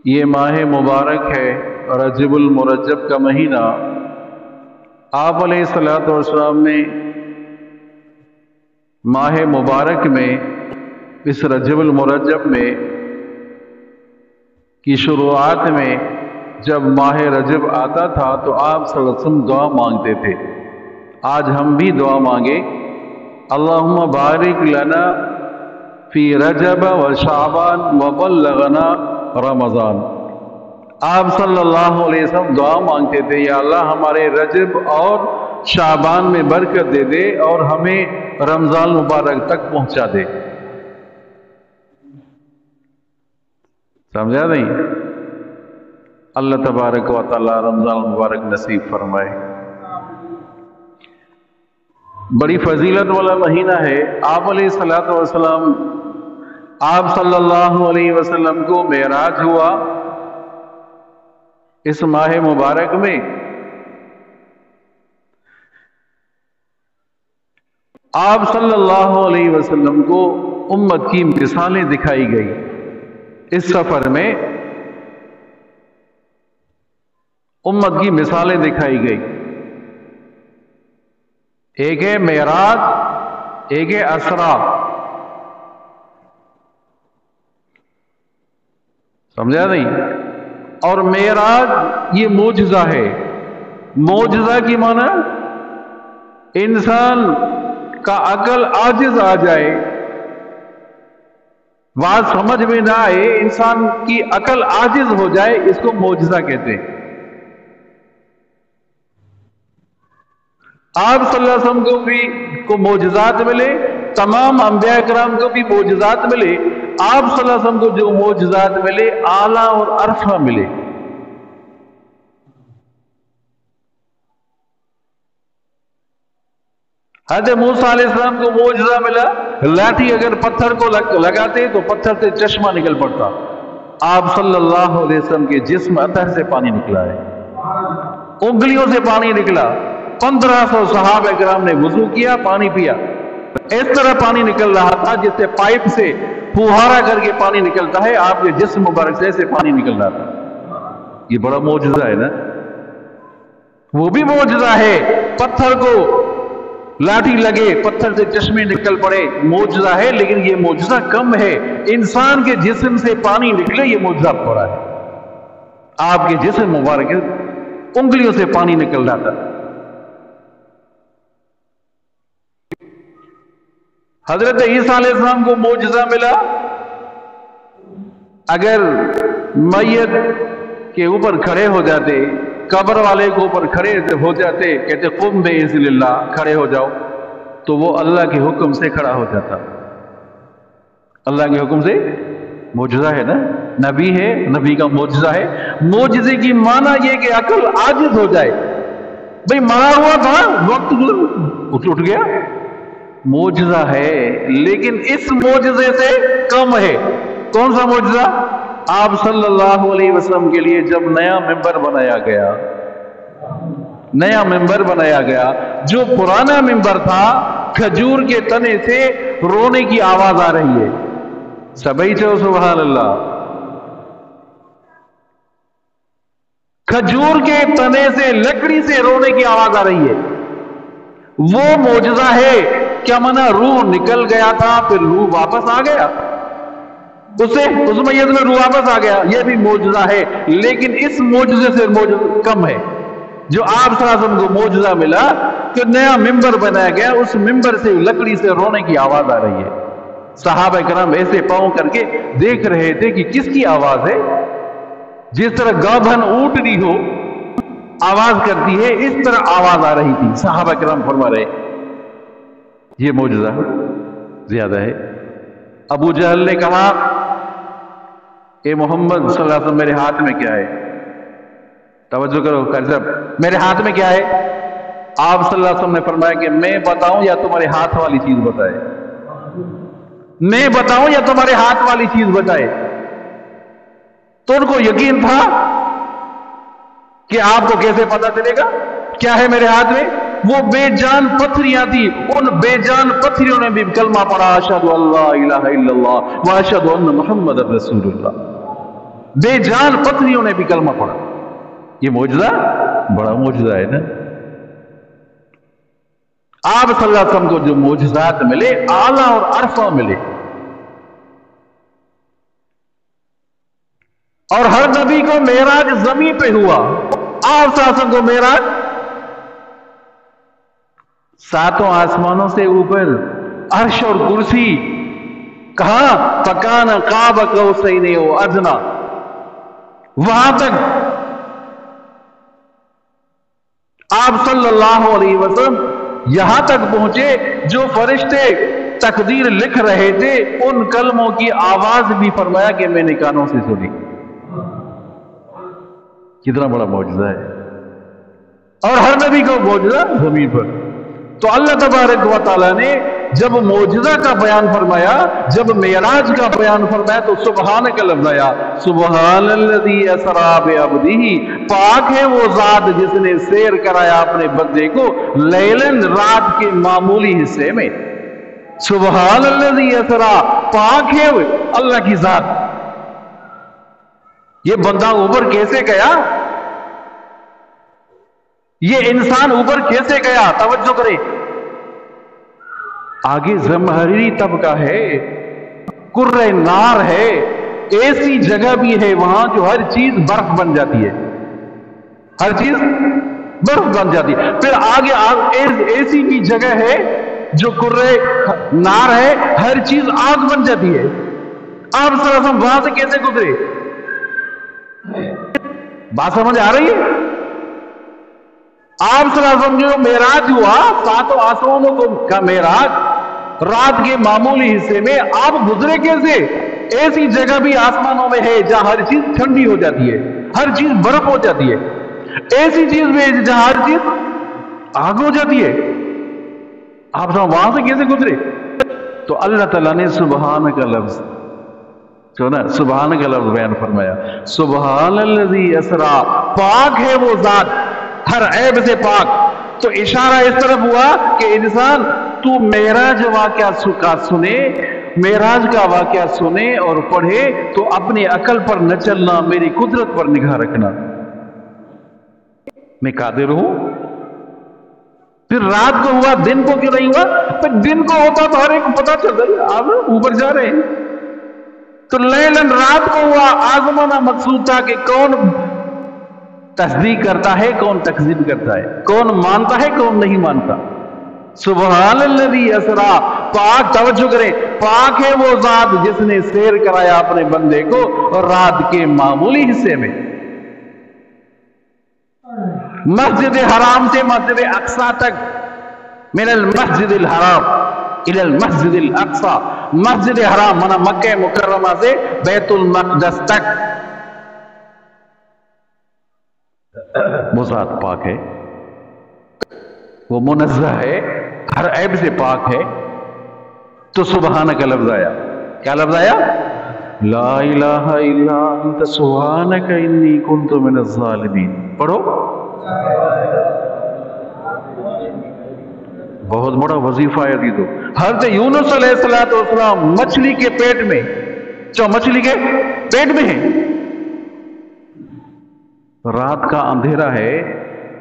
یہ ماہ مبارک ہے رجب المرجب کا مہینہ۔ آپ علیہ الصلوۃ والسلام نے ماہ مبارک میں اس رجب المرجب میں کی شروعات میں جب ماہ رجب آتا تھا تو آپ صلی اللہ علیہ وسلم دعا مانگتے تھے۔ آج ہم بھی دعا مانگے، اللہم بارک لنا فی رجب و شعبان و بلغنا رمضان۔ آپ صلی اللہ علیہ وسلم دعا مانگتے تھے، یا اللہ ہمارے رجب اور شعبان میں برکت دے دے اور ہمیں رمضان مبارک تک پہنچا دے۔ سمجھا نہیں؟ اللہ تبارک و تعالی رمضان مبارک نصیب فرمائے۔ بڑی فضیلت والا مہینہ ہے۔ آپ علیہ الصلوۃ والسلام، آپ صلی اللہ علیہ وسلم کو معراج ہوا اس ماہ مبارک میں۔ آپ صلی اللہ علیہ وسلم کو امت کی مثالیں دکھائی گئی اس سفر میں، امت کی مثالیں دکھائی گئی۔ ایک ہے معراج، ایک ہے اسرا۔ سمجھا نہیں؟ اور معراج یہ معجزہ ہے۔ معجزہ کی معنی انسان کا عقل عاجز آ جائے، بات سمجھ میں نہ آئے، انسان کی عقل عاجز ہو جائے، اس کو معجزہ کہتے ہیں۔ آپ صلی اللہ علیہ وسلم کو معجزات ملے، تمام انبیاء کرام کو بھی معجزات ملے۔ آپ صلی اللہ علیہ وسلم کو جو معجزات ملے اعلیٰ اور ارفع ملے۔ حضرت موسیٰ علیہ السلام کو معجزہ ملا، لاٹھی اگر پتھر کو لگاتے تو پتھر سے چشمہ نکل پڑتا۔ آپ صلی اللہ علیہ وسلم کے جسم اطہر سے پانی نکلا ہے، انگلیوں سے پانی نکلا۔ 1500 صحابہ کرام نے وضو کیا، پانی پیا، اس طرح پانی نکل رہا تھا جس سے پائپ سے پھوہارا کر کے پانی نکلتا ہے، آپ کے جسم مبارک سے ایسے پانی نکل رہا تھا۔ یہ بڑا معجزہ ہے نا؟ وہ بھی معجزہ ہے، پتھر کو لاٹھی لگے، پتھر سے چشمے نکل پڑے، معجزہ ہے، لیکن یہ معجزہ کم ہے۔ انسان کے جسم سے پانی نکلے، یہ معجزہ بڑا ہے۔ آپ کے جسم مبارک انگلیوں سے پانی نکل رہا تھا۔ حضرت عیسیٰ علیہ السلام کو معجزہ ملا، اگر میت کے اوپر کھڑے ہو جاتے، قبر والے کے اوپر کھڑے ہو جاتے، کہتے قم بِإِذْنِ اللَّهِ، کھڑے ہو جاؤ، تو وہ اللہ کے حکم سے کھڑا ہو جاتا۔ اللہ کے حکم سے، معجزہ ہے نا؟ نبی ہے، نبی کا معجزہ ہے۔ معجزے کی معنی یہ کہ عقل عاجز ہو جائے، بھئی مرا ہوا تھا، وقت اٹھ گیا، معجزہ ہے، لیکن اس معجزے سے کم ہے۔ کون سا معجزہ؟ آپ صلی اللہ علیہ وسلم کے لیے جب نیا ممبر بنایا گیا، نیا ممبر بنایا گیا، جو پرانا ممبر تھا کھجور کے تنے سے رونے کی آواز آ رہی ہے۔ سبھی چو سبحان اللہ۔ کھجور کے تنے سے، لکڑی سے رونے کی آواز آ رہی ہے، وہ معجزہ ہے۔ کیا معنی؟ روح نکل گیا تھا، پھر روح واپس آ گیا، اس میت میں روح واپس آ گیا، یہ بھی معجزہ ہے، لیکن اس معجزے سے معجزہ کم ہے۔ جو آپ صلی اللہ علیہ وسلم کو معجزہ ملا کہ نیا ممبر بنایا گیا، اس ممبر سے لکڑی سے رونے کی آواز آ رہی ہے۔ صحابہ کرام ایسے پاؤں کر کے دیکھ رہے تھے کہ کس کی آواز ہے۔ جس طرح گابھن اونٹنی ہو آواز کرتی ہے، اس طرح آواز آ رہی تھی۔ صحابہ کرام فرما رہے یہ معجزہ زیادہ ہے۔ ابو جہل نے کہا اے محمد صلی اللہ علیہ وسلم، میرے ہاتھ میں کیا ہے؟ توجہ کرو قاری صاحب، میرے ہاتھ میں کیا ہے؟ آپ صلی اللہ علیہ وسلم نے فرمایا کہ میں بتاؤں یا تمہارے ہاتھ والی چیز بتائے؟ میں بتاؤں یا تمہارے ہاتھ والی چیز بتائے؟ تو ان کو یقین تھا کہ آپ کو کیسے پتا چلے گا کیا ہے میرے ہاتھ میں؟ وہ بے جان پتھریاں تھی، ان بے جان پتھریوں نے بھی کلمہ پڑھا، اشہد ان لا الہ الا اللہ و اشہد ان محمد رسول اللہ۔ بے جان پتھریوں نے بھی کلمہ پڑھا. یہ معجزہ بڑا معجزہ ہے نا. آپ صلی اللہ علیہ وسلم کو جو معجزات ملے اعلیٰ اور عرفہ ملے, اور ہر نبی کو معراج زمین پہ ہوا. آپ صلی اللہ علیہ وسلم کو معراج ساتوں آسمانوں سے اوپر, عرش اور کرسی, کہاں فکان قاب قوسین او ادنا, وہاں تک آپ صلی اللہ علیہ وسلم یہاں تک پہنچے جو فرشتے تقدیر لکھ رہے تھے ان کلموں کی آواز بھی فرمایا کہ میں نے کانوں سے سنی. کتنا بڑا معجزہ ہے, اور ہر نبی کو معجزہ زمین پر. تو اللہ تبارک و تعالیٰ نے جب معجزہ کا بیان فرمایا, جب معراج کا بیان فرمایا, تو سبحان کا لفظ آیا. سبحان الذی اسری بعبدہ, پاک ہے وہ ذات جس نے سیر کرایا اپنے بندے کو لیلاً, رات کے معمولی حصے میں. سبحان الذی اسری, پاک ہے اللہ کی ذات. یہ بندہ اوپر کیسے گیا, یہ انسان اوپر کیسے گیا؟ توجہ کرے, آگے زمہریری طبقہ ہے, کرۂ نار ہے, ایسی جگہ بھی ہے وہاں جو ہر چیز برف بن جاتی ہے, ہر چیز برف بن جاتی ہے. پھر آگے ایسی بھی جگہ ہے جو کرۂ نار ہے, ہر چیز آگ بن جاتی ہے. آپ صلی اللہ علیہ وسلم وہاں سے کیسے گزرے؟ بات سمجھ آ رہی ہے؟ آپ صلی اللہ علیہ وسلم جو معراج ہوا, ساتوں آسمانوں کا معراج, رات کے معمولی حصے میں آپ گزرے کیسے؟ ایسی جگہ بھی آسمانوں میں ہے جہاں ہر چیز ٹھنڈی ہو جاتی ہے, ہر چیز برف ہو جاتی ہے. ایسی چیز میں جہاں ہر چیز آگ ہو جاتی ہے. آپ وہاں سے کیسے گزرے؟ تو اللہ تعالیٰ نے سبحان کا لفظ جو نا, سبحان کا لفظ بیان فرمایا. سبحان الذی اسری, پاک ہے وہ ذات ہر عیب سے پاک. تو اشارہ اس طرف ہوا کہ انسان تو معراج واقعہ سنے, معراج کا واقعہ سنے اور پڑھے تو اپنی عقل پر نہ چلنا, میری قدرت پر نگاہ رکھنا. میں قادر ہوں. پھر رات کو ہوا, دن کو کیوں نہیں ہوا؟ پھر دن کو ہوتا تو ہر ایک کو پتا چلتا ہے آپ اوپر جا رہے ہیں. تو لیلن, رات کو ہوا, آزمانا مقصود تھا کہ کون تصدیق کرتا ہے, کون تکذیب کرتا ہے, کون مانتا ہے, کون نہیں مانتا. سبحان الذی اسری, پاک, توجہ کریں, پاک ہے وہ ذات جس نے سیر کرایا اپنے بندے کو اور رات کے معمولی حصے میں. مسجد حرام سے مسجد اقصی تک, من المسجد الحرام الى المسجد الاقصی, مسجد حرام منا مکہ مکرمہ سے بیت المقدس تک, وہ ذات پاک ہے, وہ منزہ ہے, ہر عیب سے پاک ہے. تو سبحان کا لفظ آیا. کیا لفظ آیا؟ لا الہ الا انت سبحانک انی کنت من الظالمین. پڑھو. بہت بڑا وظیفہ ہے. تو حضرت یونس علیہ السلام مچھلی کے پیٹ میں, مچھلی کے پیٹ میں ہے, رات کا اندھیرا ہے,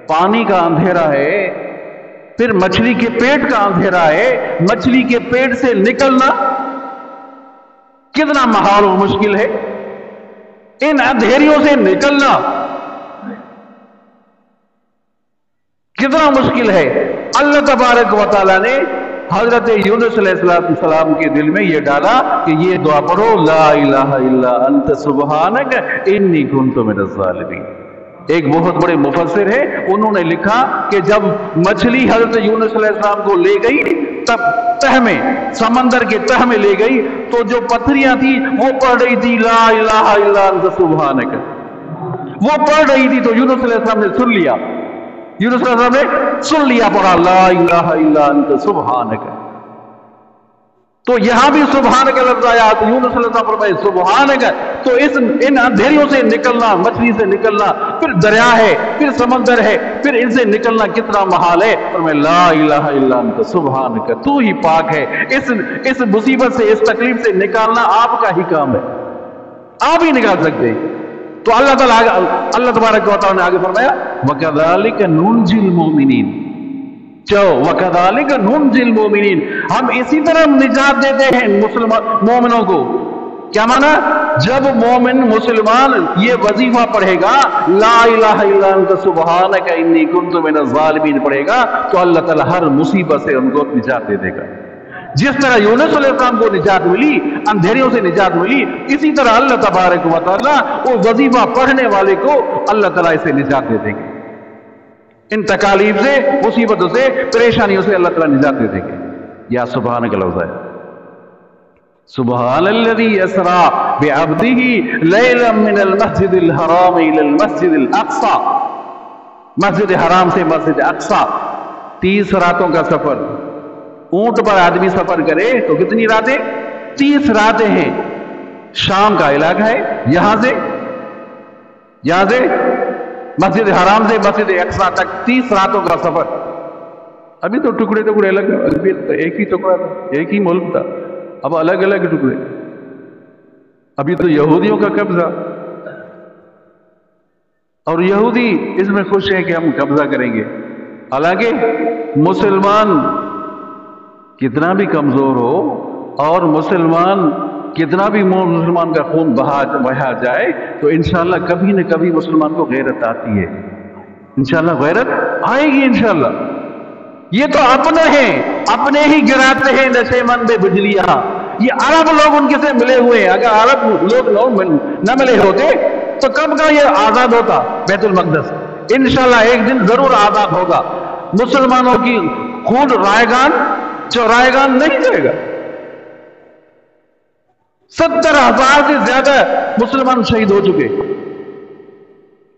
پانی کا اندھیرا ہے, پھر مچھلی کے پیٹ کا اندھیرا ہے. مچھلی کے پیٹ سے نکلنا کتنا محال و مشکل ہے, ان اندھیریوں سے نکلنا کتنا مشکل ہے. اللہ تبارک و تعالیٰ نے حضرت یونس علیہ السلام کے دل میں یہ ڈالا کہ یہ دعا پڑھو, لا الہ الا انت سبحانک انی کنت من الظالمین. ایک بہت بڑے مفسر ہے, انہوں نے لکھا کہ جب مچھلی حضرت یونس علیہ السلام کو لے گئی, تب تہ میں, سمندر کے تہ میں لے گئی, تو جو پتھریاں تھی وہ پڑھ رہی تھی لا الہ الا انت سبحانک, وہ پڑھ رہی تھی. تو یونس علیہ السلام نے سن لیا, یونس علیہ السلام نے سن لیا, پڑھا لا الہ الا انت سبحانک. تو یہاں بھی سبحان کا لفظ آیا. تو یونس علیہ السلام فرمائے سبحانک. تو ان اندھیریوں سے نکلنا, مچھلی سے نکلنا, پھر دریا ہے, پھر سمندر ہے, پھر ان سے نکلنا کتنا محال ہے. فرمائے لا الہ الا انت سبحانک, تو ہی پاک ہے. اس مصیبت سے, اس تکلیف سے نکالنا آپ کا ہی کام ہے, آپ ہی نکال سکتے ہیں. تو اللہ تبارک و تعالیٰ نے آگے فرمایا وَكَذَلِكَ نُنْجِي الْمُؤْمِنِينَ وَكَذَلِكَ نُنْجِي الْمُؤْمِنِينَ، ہم اسی طرح نجات دیتے ہیں مومنوں کو. کیا مانا؟ جب مومن مسلمان یہ وظیفہ پڑھے گا، لا الہ الا انت سبحانک انی کنت من الظالمین پڑھے گا، تو اللہ تعالیٰ ہر مصیبت سے ان کو نجات دے دے گا. جس طرح یونس علیہ السلام کو نجات ملی، اندھیریوں سے نجات ملی، اسی طرح اللہ تبارک و تعالیٰ وہ وظیفہ پڑھنے والے کو اللہ تعالیٰ اسے نجات دے دیں گے. ان تکالیف سے، مصیبتوں سے، پریشانیوں سے اللہ تعالیٰ نجات دے دیں گے. یا سبحانک لفظ ہے سبحان الذی اسری بعبدہ لیلا من المسجد الحرام الى المسجد الاقصی، مسجد حرام سے مسجد اقصی 30 راتوں کا سفر. اونٹ پر آدمی سفر کرے تو کتنی راتیں؟ 30 راتیں ہیں. شام کا علاقہ ہے، یہاں سے مسجد حرام سے مسجد اقصی تک 30 راتوں کا سفر. ابھی تو ٹکڑے الگ، ابھی تو ایک ہی ٹکڑا تھا، ایک ہی ملک تھا، اب الگ الگ ٹکڑے. ابھی تو یہودیوں کا قبضہ، اور یہودی اس میں خوش ہیں کہ ہم قبضہ کریں گے. حالانکہ مسلمان کتنا بھی کمزور ہو، اور مسلمان کتنا بھی مسلمان کا خون بہا جائے، تو انشاءاللہ کبھی نہ کبھی مسلمان کو غیرت آتی ہے. انشاءاللہ غیرت آئے گی انشاءاللہ. یہ تو اپنے ہی گراتے ہیں نشے مند بجلیاں. یہ عرب لوگ ان کے سے ملے ہوئے ہیں. اگر عرب لوگ نہ ملے ہوتے تو کب کا یہ آزاد ہوتا بیت المقدس. انشاءاللہ ایک دن ضرور آزاد ہوگا. مسلمانوں کی خون چورائے نہیں جائے گا. 70,000 سے زیادہ مسلمان شہید ہو چکے.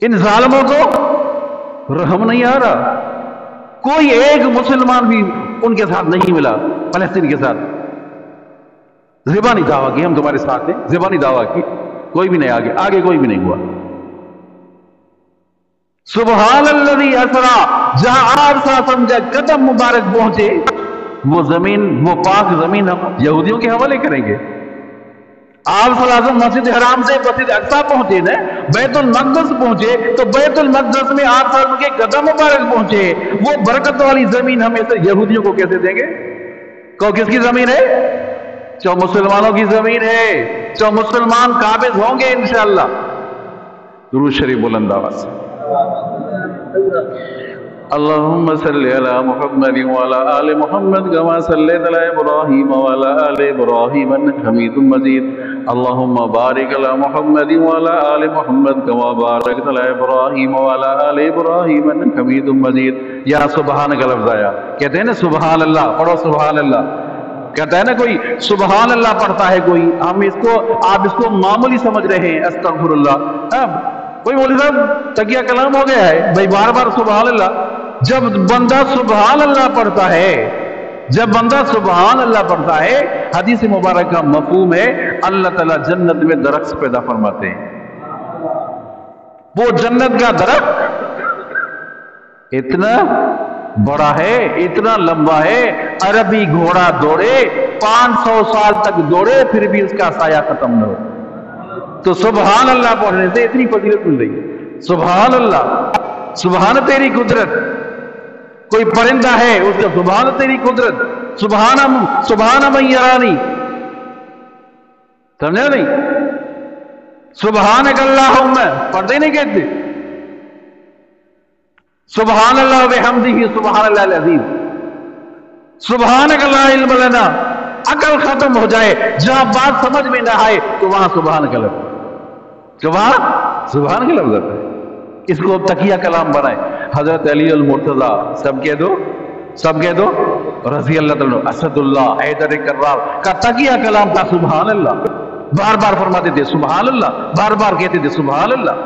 ان ظالموں کو رحم نہیں آ رہا. کوئی ایک مسلمان بھی ان کے ساتھ نہیں ملا. فلسطین کے ساتھ زبانی دعویٰ کی ہم تمہارے ساتھ ہیں، زبانی دعویٰ کی، کوئی بھی نہیں آگے کوئی بھی نہیں ہوا. سبحان الذی اسری، جہاں آپ سمجھا قدم مبارک پہنچے، وہ زمین، وہ پاک زمین ہم یہودیوں کے حوالے کریں گے. آپ صلی اللہ علیہ وسلم مسجد حرام سے مسجد اقصی پہنچے نا، بیت المقدس پہنچے، تو بیت المقدس میں آپ صلی اللہ علیہ وسلم کے قدم مبارک پہنچے. وہ برکت والی زمین ہم ایسے یہودیوں کو کیسے دیں گے؟ کس کی زمین ہے؟ جو مسلمانوں کی زمین ہے، جو مسلمان قابض ہوں گے انشاءاللہ. درود شریف بلند آواز سے. اللهم صل على محمد وعلى آل محمد كما صليت على إبراهيم وعلى آل إبراهيم إنك حميد مجيد. اللهم بارك على محمد وعلى آل محمد كما باركت على إبراهيم وعلى آل إبراهيم إنك حميد مجيد. یا سبحانک لفظ آیا. کہتے ہیں نا سبحان اللہ، پڑھو سبحان اللہ. کہتا ہے نا کوئی سبحان اللہ پڑھتا ہے کوئی، آپ اس کو معمولی سمجھ رہے ہیں استغفر اللہ. کوئی مولوی صاحب تکیہ کلام ہو گیا ہے بھائی، بار بار سبحان اللہ. جب بندہ سبحان اللہ پڑھتا ہے، حدیث مبارک کا مفہوم ہے اللہ تعالیٰ جنت میں درخت پیدا فرماتے ہیں. وہ جنت کا درخت اتنا بڑا ہے، اتنا لمبا ہے، عربی گھوڑا دوڑے 500 سال تک دوڑے پھر بھی اس کا سایہ ختم نہ ہو. تو سبحان اللہ پڑھنے سے اتنی فضیلت مل رہی ہے. سبحان اللہ، سبحان تیری قدرت. کوئی پرندہ ہے اس کا سبحان تیری قدرت، سبحان من یرانی. سمجھا نہیں؟ سبحانک اللہم پڑھتے نہیں کہتے. سبحان اللہ وبحمدہ سبحان اللہ العظیم. سبحانک لا علم لنا، عقل ختم ہو جائے، جہاں بات سمجھ میں نہ آئے تو وہاں سبحانک لفظ، سبحانک لفظ آتا ہے. اس کو تکیہ کلام بنائے. حضرت علی المرتضی سب کہہ دو رضی اللہ تعالیٰ، اسد اللہ حیدر کرار کا تکیہ کلام تھا سبحان اللہ. بار بار فرماتے تھے سبحان اللہ، بار بار کہتے تھے سبحان اللہ.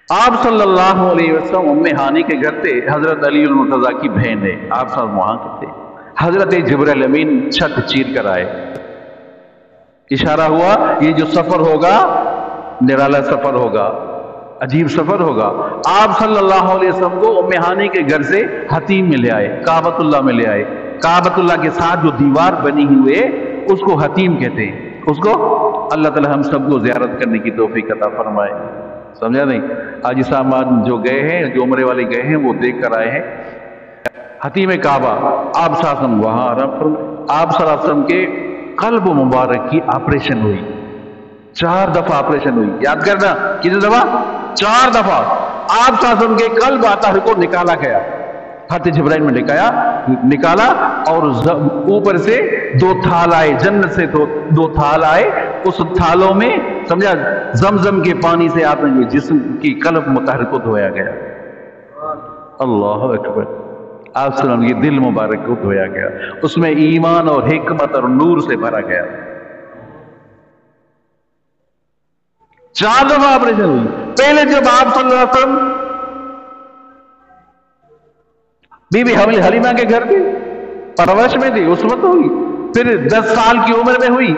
آپ صلی اللہ علیہ وسلم ام ہانی کے گھر تھے. حضرت علی المرتضی کی بہن ہے، آپ صاحب وہاں کے تھے. حضرت جبرائیل امین چھت چیر کر آئے. اشارہ ہوا یہ جو سفر ہوگا نرالا سفر ہوگا، عجیب سفر ہوگا. آپ صلی اللہ علیہ وسلم کو ام ہانی کے گھر سے حتیم میں لے آئے، کعبۃ اللہ میں لے آئے. کعبۃ اللہ کے ساتھ جو دیوار بنی ہوئے اس کو حتیم کہتے ہیں. اس کو اللہ تعالی ہم سب کو زیارت کرنے کی توفیق عطا فرمائے. سمجھا نہیں؟ حاجی صاحب جو گئے ہیں، جو عمرے والے گئے ہیں، وہ دیکھ کر آئے ہیں حتیم کعبہ. آپ صلی اللہ علیہ وسلم وہاں آپ صلی اللہ علیہ وسلم کے قلب مبارک کی آپریشن ہوئی. 4 دفعہ آپریشن ہوئی. یاد کرنا کتنی دفعہ؟ 4 دفعہ. آپ صلی اللہ علیہ وسلم کے قلب اطہر کو نکالا گیا، حضرت جبرائیل میں نکالا اور اوپر سے 2 تھال آئے، جنت سے 2 تھال آئے. اس تھالوں میں سمجھا زمزم کے پانی سے آپ نے جسم کی قلب مطہر کو دھویا گیا. اللہ اکبر. آپ صلی اللہ علیہ وسلم کے دل مبارک کو دھویا گیا، اس میں ایمان اور حکمت اور نور سے بھرا گیا. 4 دفعہ آپریشن ہوئی. پہلے جب آپ صلی اللہ علیہ وسلم بی بی حلیمہ کے گھر تھی، پرورش میں تھی، اس وقت ہوئی. پھر 10 سال کی عمر میں ہوئی.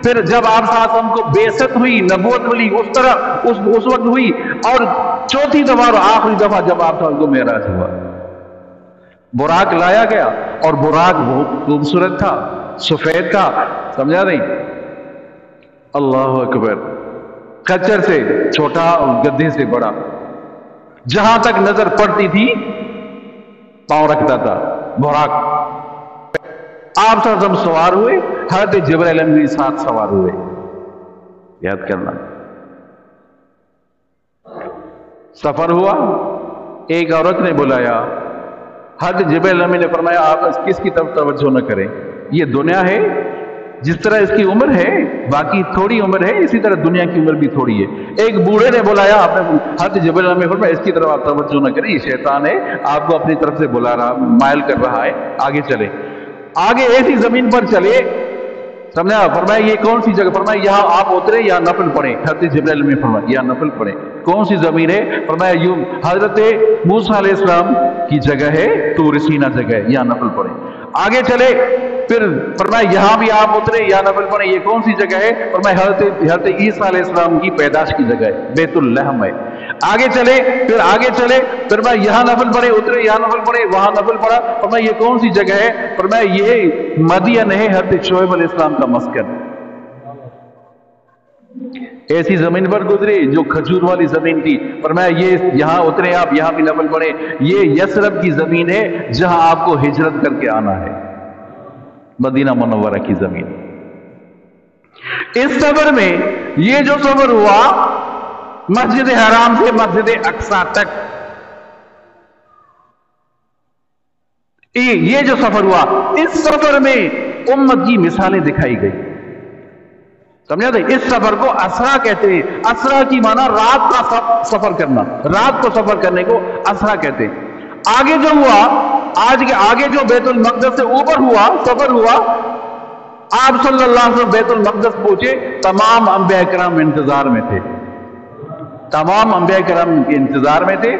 پھر جب آپ صلی اللہ علیہ وسلم کو بعثت ہوئی، نبوت ملی، اس وقت ہوئی. اور 4تھی دفعہ اور آخری دفعہ جب آپ صلی اللہ علیہ وسلم کو معراج ہوا، براق لایا گیا اور براق بہت خوبصورت تھا، سفید تھا. سمجھا نہیں؟ اللہ اکبر. کچر سے چھوٹا اور گدھے سے بڑا، جہاں تک نظر پڑتی تھی پاؤں رکھتا تھا براق. آپ صلی اللہ علیہ وسلم سوار ہوئے، حضرت جبرائیل امین کے ساتھ سوار ہوئے. یاد کرنا. سفر ہوا، ایک عورت نے بلایا. حضرت جبرائیل امین نے فرمایا آپ کس کی طرف توجہ نہ کریں، یہ دنیا ہے، جس طرح اس کی عمر ہے باقی تھوڑی عمر ہے، اسی طرح دنیا کی عمر بھی تھوڑی ہے. ایک بوڑھے نے بلایا، آپ نے حضرت جبرائیل امین نے فرمایا اس کی طرف آپ توجہ نہ کریں، یہ شیطان ہے، آپ کو اپنی طرف سے بلا رہا، مائل کر رہا ہے، آگے چلے. آگے ایسی زمین پر چلے. سمجھا؟ فرمایا یہ کون سی جگہ؟ فرمایا یہاں آپ اترے یا نفل پڑھیں. حضرت جبرائیل نے فرمایا یا نفل پڑھیں. کون سی زمین ہے؟ فرمایا یوں حضرت موسیٰ علیہ السلام کی جگہ ہے، طور سینہ جگہ ہے، یا نفل پڑھیں. آگے چلے. پھر فرمایا یہاں بھی آپ اترے یا نفل پڑھیں. یہ کون سی جگہ ہے؟ فرمایا حضرت عیسیٰ علیہ السلام کی پیدائش کی جگہ ہے، بیت الحم ہے. آگے چلے. پھر آگے چلے. فرمایا یہاں نفل پڑھے، اترے یا نفل پڑھے، وہاں نفل پڑھا. فرمایا یہ کون سی جگہ ہے؟ فرمایا یہ مدین ہے، حضرت شعیب علیہ السلام کا مسکن. ایسی زمین پر گزرے جو کھجور والی زمین تھی. فرمایا یہ یہاں اترے آپ، یہاں بھی نفل پڑھے. یہ یثرب کی زمین ہے جہاں آپ کو ہجرت کر کے آنا ہے، مدینہ منورہ کی زمین. اس سفر میں یہ جو سفر ہوا مسجد حرام سے مسجد اقصی تک، یہ جو سفر ہوا، اس سفر میں امت کی مثالیں دکھائی گئی. سمجھا تھے؟ اس سفر کو اسرا کہتے ہیں. اسرا کی معنی رات کا سفر کرنا، رات کو سفر کرنے کو اسرا کہتے ہیں. آگے جو ہوا، آگے جو بیت المقدس سے اوپر ہوا سفر ہوا، آپ صلی اللہ علیہ وسلم بیت المقدس پہنچے. تمام انبیاء کرام انتظار میں تھے، تمام انبیاء کرام کے انتظار میں تھے.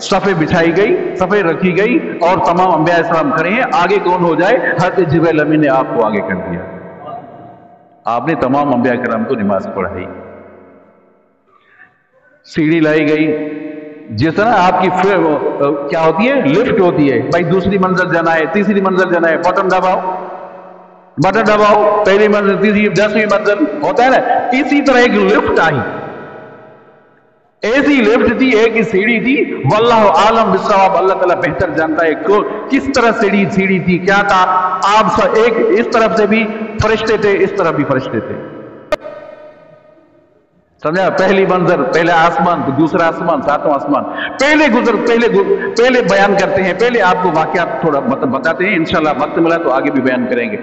صفیں بچھائی گئی، صفیں رکھی گئی اور تمام انبیاء اسلام کھڑے ہیں. آگے کون ہو جائے؟ حضرت جبرائیل امین نے آپ کو آگے کر دیا. آپ نے تمام انبیاء کرام کو نماز پڑھائی. سیڑھی لائی گئی، جس طرح آپ کی کیا ہوتی ہے، لفٹ ہوتی ہے. بھائی دوسری منزل جانا ہے، تیسری منزل جانا ہے، بٹن دباؤ، پہلی منزل، تیسری، 10ویں منزل ہوتا ہے نا. اسی طرح ایک لفٹ آئی. ایسی لفٹ تھی، ایک ہی سیڑھی تھی. واللہ عالم بالصواب، اللہ تعالیٰ بہتر جانتا ہے کس طرح سیڑھی تھی، کیا تھا. آپ ایک اس طرف سے بھی فرشتے تھے، اس طرف بھی فرشتے تھے. سمجھا؟ پہلی منظر، پہلا آسمان، دوسرا آسمان، 7واں آسمان. پہلے بیان کرتے ہیں، پہلے آپ کو واقعات تھوڑا بتاتے ہیں. انشاءاللہ وقت ملا تو آگے بھی بیان کریں گے.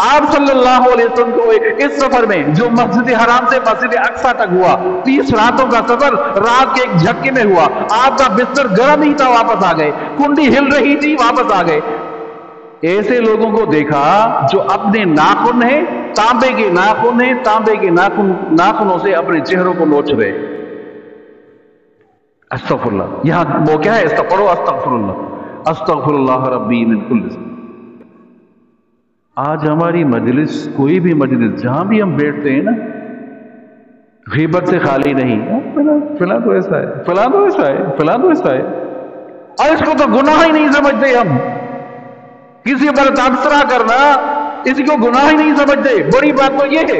آپ صلی اللہ علیہ وسلم کو اس سفر میں جو مسجد حرام سے مسجد اقصی تک ہوا، 30 راتوں کا سفر، رات کے ایک جھٹکے میں ہوا. آپ کا بستر گرم ہی تھا، واپس آ گئے. کنڈی ہل رہی تھی، واپس آ گئے. ایسے لوگوں کو دیکھا جو اپنے ناخن ہیں، تانبے کے ناخن ہیں، تانبے کے ناخنوں سے اپنے چہروں کو نوچ رہے. استغفر اللہ. یہاں وہ کیا ہے؟ پڑھو استغفر اللہ، استغفر اللہ ربی من کل. آج ہماری مجلس، کوئی بھی مجلس جہاں بھی ہم بیٹھتے ہیں نا، غیبت سے خالی نہیں. فلاں تو ایسا ہے، فلاں تو ایسا ہے، فلاں تو ایسا ہے. اور اس کو تو گناہ ہی نہیں سمجھتے ہم. کسی پر تبصرہ کرنا اس کو گناہ ہی نہیں سمجھتے. بڑی بات تو یہ ہے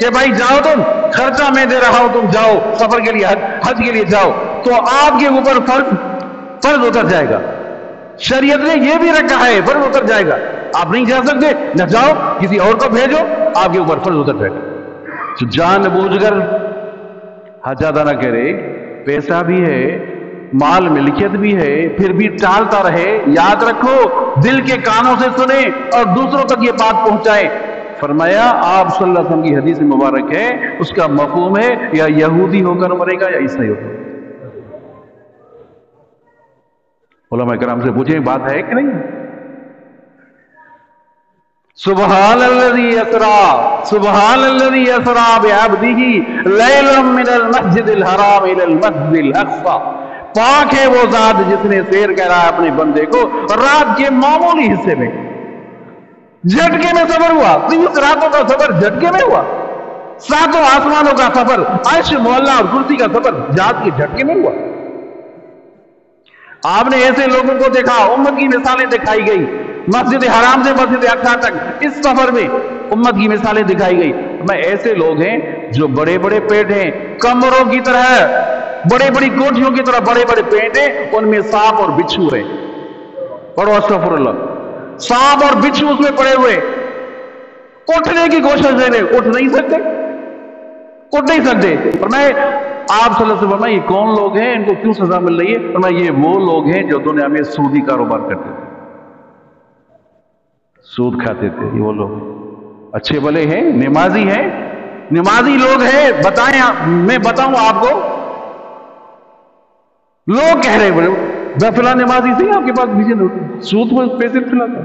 کہ بھائی جاؤ تم، خرچہ میں دے رہا ہوں، تم جاؤ سفر کے لیے، حج کے لیے جاؤ، تو آپ کے اوپر فرض اتر جائے گا. شریعت نے یہ بھی رکھا ہے، فرض اتر جائے گا. آپ نہیں جا سکتے، نہ جاؤ، کسی اور کو بھیجو، آپ کے اوپر فرض اتر جائے گا. تو جان بوجھ کر حج ادا نہ کرے، پیسہ بھی ہے، مال ملکیت بھی ہے، پھر بھی ٹالتا رہے. یاد رکھو، دل کے کانوں سے سنے اور دوسروں تک یہ بات پہنچائے. فرمایا آپ صلی اللہ علیہ وسلم کی حدیث مبارک ہے، اس کا مفہوم ہے یا یہودی ہو کر مرے گا یا عیسائی ہو کر. علماء کرام سے پوچھیں بات ہے کہ نہیں؟ سبحان الذی اسرا، سبحان الذی اسرا بعبدہ لیلا من المسجد الحرام الى المسجد الاقصى. پاک ہے وہ ذات جس نے سیر کرا اپنے بندے کو رات کے معمولی حصے میں. جھٹکے میں سفر ہوا، 30 راتوں کا سفر جھٹکے میں ہوا. 7 آسمانوں کا سفر، عرش معلیٰ اور کرسی کا سفر جہاد کے جھٹکے میں ہوا. آپ نے ایسے لوگوں کو دیکھا، امت کی مثالیں دکھائی گئی. مسجد حرام سے مسجد اقصیٰ تک اس سفر میں امت کی مثالیں دکھائی گئی. میں ایسے لوگ ہیں جو بڑے بڑے پیٹ ہیں، کمروں کی طرح، بڑے بڑی کوٹھیوں کی طرح بڑے بڑے پیٹ ہیں، ان میں سانپ اور بچھو ہے. پڑھو استغفر اللہ. سانپ اور بچھو اس میں پڑے ہوئے، اٹھنے کی کوشش کریں، اٹھ نہیں سکتے، اٹھ نہیں سکتے. اور میں آپ صلی اللہ علیہ وسلم، یہ کون لوگ ہیں، ان کو کیوں سزا مل رہی ہے؟ فرمایا یہ وہ لوگ ہیں جو دنیا میں سودی کاروبار کرتے تھے، سود کھاتے تھے. یہ وہ لوگ اچھے بھلے ہیں، نمازی ہیں، نمازی لوگ ہیں. بتائیں، میں بتاؤں آپ کو، لوگ کہہ رہے بولے میں فلاں نمازی سے آپ کے پاس بھیجے نہ سود میں پیسے کھلاتا،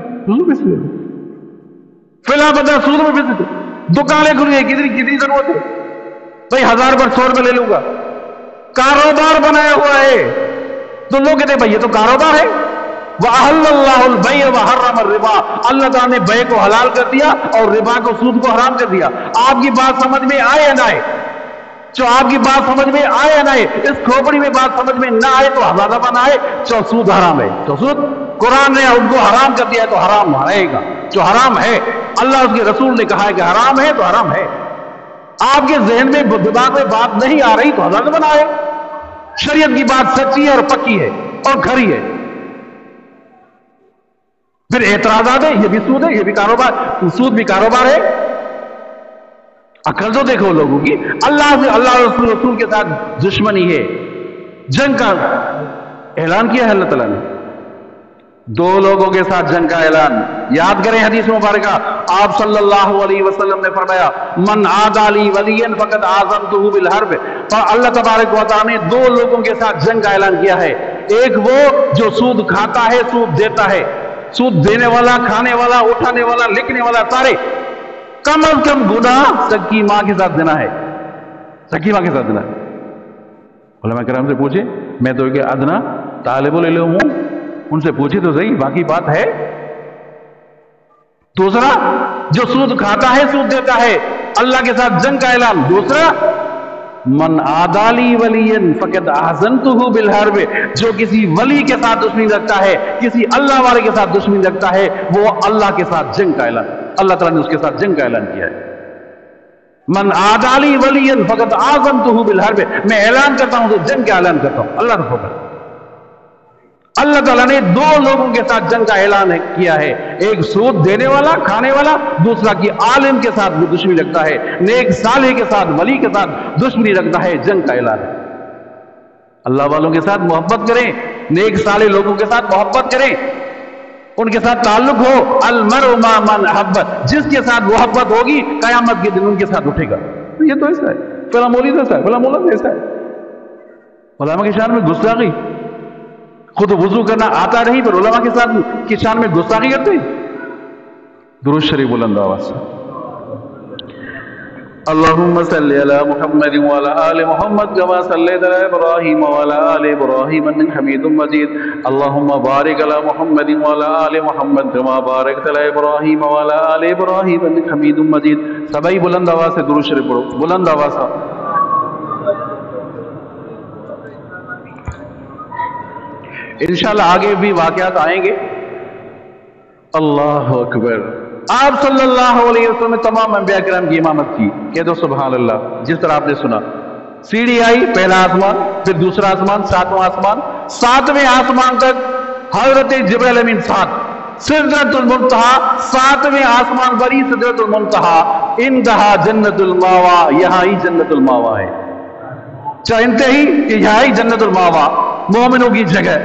فلاں بندہ سود میں پیسے، دکانیں کھل گئی، کتنی ضرورت ہے بھائی، 1000 پر 100 روپے لے لوں گا. کاروبار بنایا ہوا ہے. تو لوگ کہتے ہیں بھائی یہ تو کاروبار ہے. وَأَحَلَّ اللَّهُ الْبَيْعَ وَحَرَّمَ الرِّبَا، اللہ تعالیٰ نے بیع کو حلال کر دیا اور ربا کو، سود کو حرام کر دیا. آپ کی بات سمجھ میں آئے یا نہ آئے؟ جو آپ کی بات سمجھ میں آئے یا نہ آئے، اس کھوپڑی میں بات سمجھ میں نہ آئے تو ہزار دفعہ نہ آئے، جو سود حرام ہے، جو سود قرآن نے ان کو حرام کر دیا ہے تو حرام رہے گا. جو حرام ہے، اللہ اس کے رسول نے کہا ہے کہ حرام ہے تو حرام ہے. آپ کے ذہن میں دماغ میں بات نہیں آ رہی تو ہزار دفعہ نہ آئے. شریعت کی بات سچی ہے اور پکی ہے اور کھری ہے. پھر اعتراضات ہے، یہ بھی سود ہے، یہ بھی کاروبار، سود بھی کاروبار ہے. عقل تو دیکھو لوگوں کی. اللہ سے، اللہ رسول کے ساتھ دشمنی ہے، جنگ کا اعلان کیا ہے اللہ تعالیٰ نے. 2 لوگوں کے ساتھ جنگ کا اعلان یاد کریں. حدیث مبارکہ آپ صلی اللہ علیہ وسلم نے فرمایا من عادى لي وليا فقد آذنته بالحرب. اللہ تبارک و تعالیٰ نے 2 لوگوں کے ساتھ جنگ کا اعلان کیا ہے. ایک وہ جو سود کھاتا ہے، سود دیتا ہے. سود دینے والا، کھانے والا، اٹھانے والا، لکھنے والا، سارے کم از کم گناہ سکی ماں کے ساتھ دینا ہے، سکی ماں کے ساتھ دینا ہے. علماء کرام سے پوچھے، میں تو کہ ادنا طالب العلم ہوں، ان سے پوچھے تو صحیح، باقی بات ہے. دوسرا جو سود کھاتا ہے، سود دیتا ہے، اللہ کے ساتھ جنگ کا اعلان. دوسرا من عادى لي وليا فقد آذنته بالحرب، جو کسی ولی کے ساتھ دشمنی رکھتا ہے، کسی اللہ والے کے ساتھ دشمنی رکھتا ہے، وہ اللہ کے ساتھ جنگ کا اعلان، اللہ تعالیٰ نے اس کے ساتھ جنگ کا اعلان کیا ہے. من عادى لي وليا فقد آذنته بالحرب، میں اعلان کرتا ہوں تو جنگ کا اعلان کرتا ہوں. اللہ رب ہوگا. اللہ تعالیٰ نے 2 لوگوں کے ساتھ جنگ کا اعلان کیا ہے. ایک سود دینے والا، کھانے والا، دوسرا کہ عالم کے ساتھ وہ دشمنی رکھتا ہے، نیک صالح کے ساتھ، ولی کے ساتھ دشمنی رکھتا ہے. جنگ کا اعلان ہے. اللہ والوں کے ساتھ محبت کریں، نیک صالح لوگوں کے ساتھ محبت کریں، ان کے ساتھ تعلق ہو. المرء مع من احب، جس کے ساتھ محبت ہوگی قیامت کے دن ان کے ساتھ اٹھے گا. یہ تو ایسا ہے، فلاں مولوی ایسا ہے، فلاں مولانا ایسا ہے. علماء کی شان میں گستاخی، خود وضو کرنا آتا نہیں پر علماء کے ساتھ کی شان میں گستاخی کرتے. درود شریف بلند آواز سے. اللهم صل على محمد وعلى آل محمد كما صليت على إبراهيم وعلى آل إبراهيم إنك حميد مجيد. اللهم بارك على محمد وعلى آل محمد كما باركت على إبراهيم وعلى آل إبراهيم إنك حميد مجيد. سبھی بلند آواز سے درود شریف پڑھو، بلند آواز سے. انشاءاللہ آگے بھی واقعات آئیں گے. اللہ اکبر. آپ صلی اللہ علیہ وسلم نے تمام انبیاء کرام کی امامت کی. کہہ دو سبحان اللہ. جس طرح آپ نے سنا سیڑھی آئی، پہلا آسمان، پھر دوسرا آسمان، ساتواں آسمان، ساتویں آسمان تک حضرت جبرائیل امین ساتھ، سدرۃ المنتہا، ساتویں آسمان بری سدرۃ المنتہا، انتہا جنت الماوا، یہاں ہی جنت الماوا ہے. انتہی کہ یہاں ہی جنت الماوا مومنوں کی جگہ،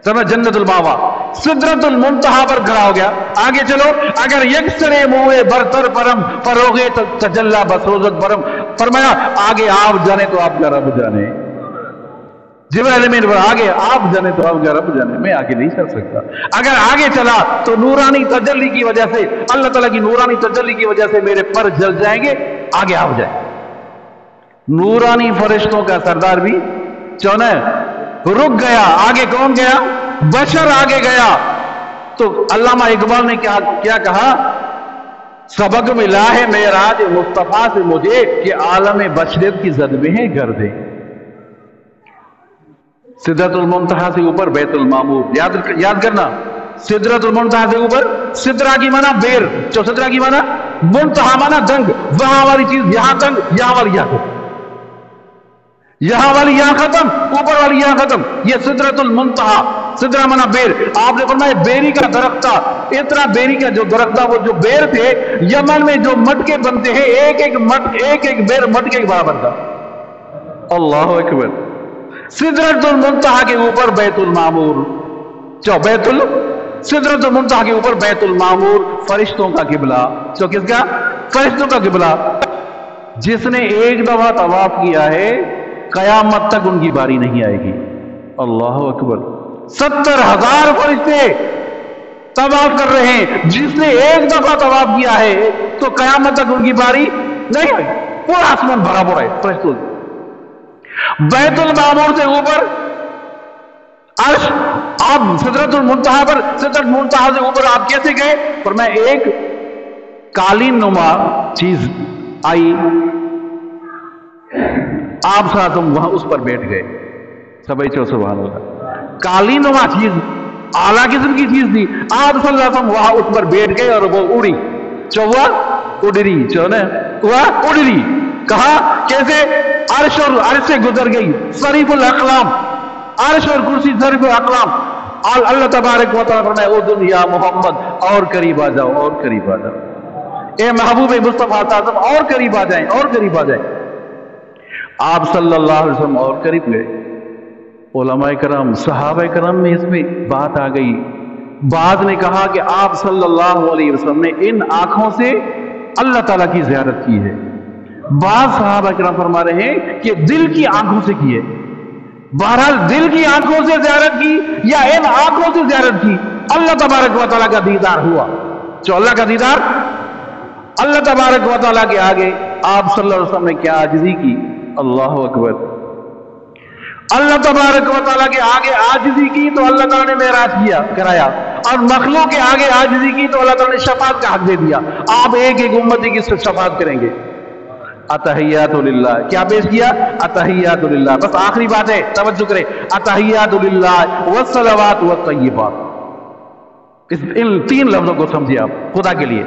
سمجھ، جنت الماوا سدرۃ المنتہا پر کھڑا ہو گیا. آگے چلو، اگر یکسرے موئے برتر پرم فروغے تجلا بسوزت برم، فرمایا آگے آپ جانے تو آپ کا رب جانے. جبرائیل امین پر آگے آپ جانے تو آپ کا رب جانے، میں آگے نہیں چل سکتا. اگر آگے چلا تو نورانی تجلی کی وجہ سے، اللہ تعالیٰ کی نورانی تجلی کی وجہ سے میرے پر جل جائیں گے، آگے آپ جائیں. نورانی فرشتوں کا سردار بھی چونا رک گیا. آگے کون گیا؟ بشر آگے گیا. تو علامہ اقبال نے کیا کہا؟ سبق ملا ہے معراج مصطفیٰ سے مجھے کہ عالم بشریت کی زد میں ہے گردے. سدرۃ المنتہا سے اوپر بیت المعمور، یاد کرنا، سدرۃ المنتہا سے اوپر، سدرہ کی معنی بیر، سدرہ کی معنی منتہا معنی دنگ، وہاں والی چیز یہاں تنگ، یہاں والی یہاں ختم، یہاں والی یہاں ختم، اوپر والی یہاں ختم. یہ سدرۃ المنتہا، سدرہ معنی بیر. آپ نے فرمایا بیری کا درخت تھا، اتنا بیری کا جو درخت تھا، وہ جو بیر تھے یمن میں جو مٹکے بنتے ہیں، ایک ایک بیر مٹکے کے برابر تھا. اللہ اکبر. سدرۃ المنتہا کے اوپر بیت المعمور، سدرۃ المنتہا کے اوپر بیت المعمور، فرشتوں کا قبلہ. کس کا؟ فرشتوں کا قبلہ. جس نے ایک دفعہ طواف کیا ہے قیامت تک ان کی باری نہیں آئے گی. اللہ اکبر. 70,000 فرشتے طواف کر رہے ہیں. جس نے ایک دفعہ طواف کیا ہے تو قیامت تک ان کی باری نہیں آئے گی. پورا آسمان بھرا پڑا ہے فرشتوں. بیت المعمور سے اوپر عرش. آپ سدرۃ المنتہا پر، سدرۃ المنتہا سے اوپر آپ کیسے گئے؟ پر میں ایک قالین نما چیز آئی، آپ ساتھ وہاں اس پر بیٹھ گئے. سبحان اللہ. قالین نما چیز اعلیٰ قسم کی چیز تھی. آپ صلی اللہ علیہ وسلم وہاں اس پر بیٹھ گئے اور وہ اڑی. چوہ اڑی، اڑی. کہا کیسے؟ عرش اور عرش سے گزر گئی. صریف الاقلام، عرش اور کرسی صریف الاقلام. اللہ تبارک و تعالیٰ فرمائے او دنیا محمد اور قریب آ جاؤ، اور قریب آ جاؤ. اے محبوب مصطفیٰ صلی اللہ علیہ وسلم اور قریب آ جائیں، اور قریب آ جائیں. آپ صلی اللہ علیہ وسلم اور قریب گئے. علماء کرام، صحابہ کرام میں اس میں بات آ گئی. بعض نے کہا کہ آپ صلی اللہ علیہ وسلم نے ان آنکھوں سے اللہ تعالیٰ کی زیارت کی ہے. بعض صحابہ کرام فرما رہے ہیں کہ دل کی آنکھوں سے کی ہے. بہرحال دل کی آنکھوں سے زیارت کی یا ان آنکھوں سے زیارت کی، اللہ تبارک و تعالیٰ کا دیدار ہوا. جو اللہ کا دیدار، اللہ تبارک و تعالیٰ کے آگے آپ صلی اللہ علیہ وسلم نے کیا عاجزی کی. اللہ اکبر. اللہ تبارک و تعالیٰ کے آگے عاجزی کی تو اللہ تعالیٰ نے معراج کرایا، اور مخلوق کے آگے عاجزی کی تو اللہ تعالیٰ نے شفاعت کا حق دے دیا. آپ ایک ایک امتی کی شفاعت کریں گے. اتحیات للہ کیا پیش کیا؟ اتحیات للہ. بس آخری بات ہے، توجہ کریں. اتحیات للہ والصلوات والطیبات. ان 3 لفظوں کو سمجھے آپ خدا کے لیے.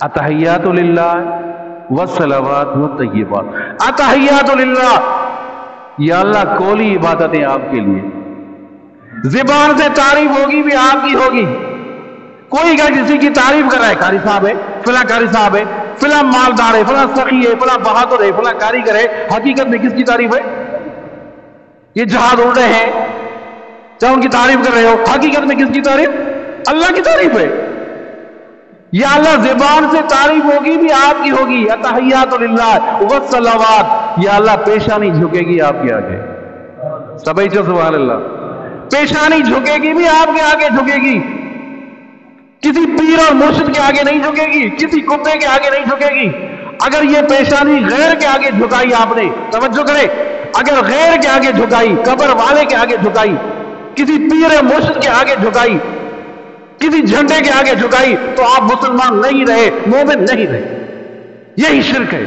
اتحیات للہ والصلوات والطیبات. اتحیات للہ، یا اللہ کولی عبادتیں آپ کے لیے. زبان سے تعریف ہوگی بھی آپ کی ہوگی. کوئی کہ کسی کی تعریف کر رہا ہے، قاری صاحب ہے، فلاں قاری صاحب ہے، فلاں مالدار ہے، فلاں سخی ہے، فلاں بہادر ہے، فلاں کاریگر ہے. حقیقت میں کس کی تعریف ہے؟ یہ جہاز اڑ رہے ہیں، چاہے ان کی تعریف کر رہے ہو، حقیقت میں کس کی تعریف؟ اللہ کی تعریف ہے. یا اللہ زبان سے تعریف ہوگی بھی آپ کی ہوگی. اتحیات للہ والصلوات، یا اللہ پیشانی جھکے گی آپ کے آگے. سبھی سبحان اللہ. پیشانی جھکے گی بھی آپ کے آگے جھکے گی. کسی پیر اور مرشد کے آگے نہیں جھکے گی، کسی کتے کے آگے نہیں جھکے گی. اگر یہ پیشانی غیر کے آگے جھکائی آپ نے، توجہ کرے، اگر غیر کے آگے جھکائی، قبر والے کے آگے جھکائی، کسی پیر مرشد کے آگے جھکائی، کسی جھنڈے کے آگے جھکائی، تو آپ مسلمان نہیں رہے، مومن نہیں رہے. یہی شرک ہے.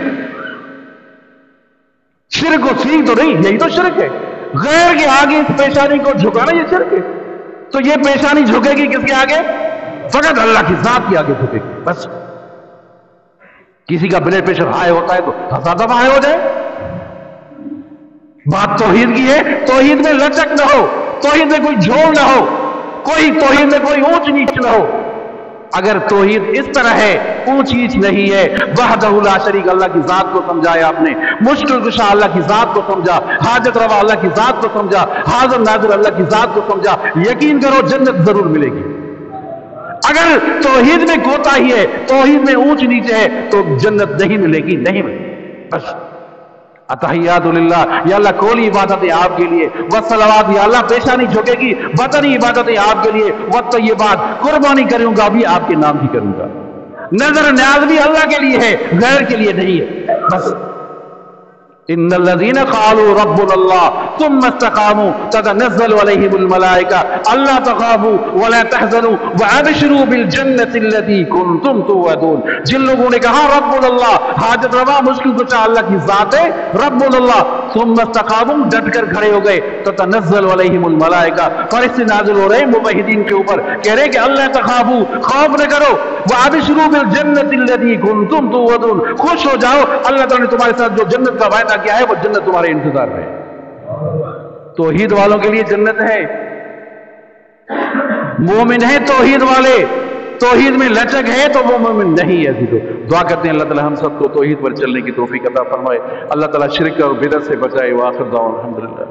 شرک کو سیکھ تو نہیں، یہی تو شرک ہے. غیر کے آگے اس پیشانی کو جھکانا یہ شرک ہے. تو یہ پیشانی جھکے گی کس کے آگے؟ فقط اللہ کی ذات کی آگے جھکے گی بس. کسی کا بلڈ پریشر ہائی ہوتا ہے تو ہزار دفعہ ہائی ہو جائے. بات توحید کی ہے. توحید میں لچک نہ ہو, توحید میں کوئی جھول نہ ہو, توحید میں کوئی اونچ نیچ نہ ہو. اگر توحید اس طرح ہے, اونچ نیچ نہیں ہے, وحدہ لا شریک اللہ کی ذات کو سمجھایا آپ نے, مشکل کشا اللہ کی ذات کو سمجھا, حاجت روا اللہ کی ذات کو سمجھا, حاضر ناظر اللہ کی ذات کو سمجھا, یقین کرو جنت ضرور ملے گی. اگر توحید میں کوتاہی ہے, توحید میں اونچ نیچ ہے, تو جنت نہیں ملے گی, نہیں ملے گی بس. اتحیات للہ, یا اللہ کھولی عبادتیں آپ کے لیے, والصلوات, یا اللہ پیشانی جھکے گی, وطنی عبادتیں آپ کے لیے, والطیبات, قربانی کروں گا بھی آپ کے نام کی کروں گا. نظر نیاز بھی اللہ کے لیے ہے, غیر کے لیے نہیں ہے بس. ان الذين قالوا ربنا الله ثم استقاموا تتنزل عليهم الملائكه الا تخافوا ولا تحزنوا وابشروا بالجنه التي كنتم توعدون. جن لوگوں نے کہا رب اللہ, حاجت روا مشکل کشا اللہ کی ذات ہے, رب اللہ, ثم استقاموا, ڈٹ کر کھڑے ہو گئے, تتنزل عليهم الملائكه, فرشتے نازل ہو رہے ہیں موحدین کے اوپر, کہہ رہے کہ اللہ تخافوا, خوف نہ کرو, وابشروا بالجنه التي كنتم توعدون, خوش ہو جاؤ, اللہ تعالی نے تمہارے ساتھ جو جنت کا وعدہ کیا ہے وہ جنت تمہارے انتظار میں ہے. توحید والوں کے لیے جنت ہے, مومن ہے توحید والے, توحید میں لچک ہے تو وہ مومن نہیں ہے. تو دعا کرتے ہیں اللہ تعالی ہم سب کو توحید پر چلنے کی توفیق عطا فرمائے, اللہ تعالی شرک اور بدعت سے بچائے. وآخر دعوانا الحمدللہ.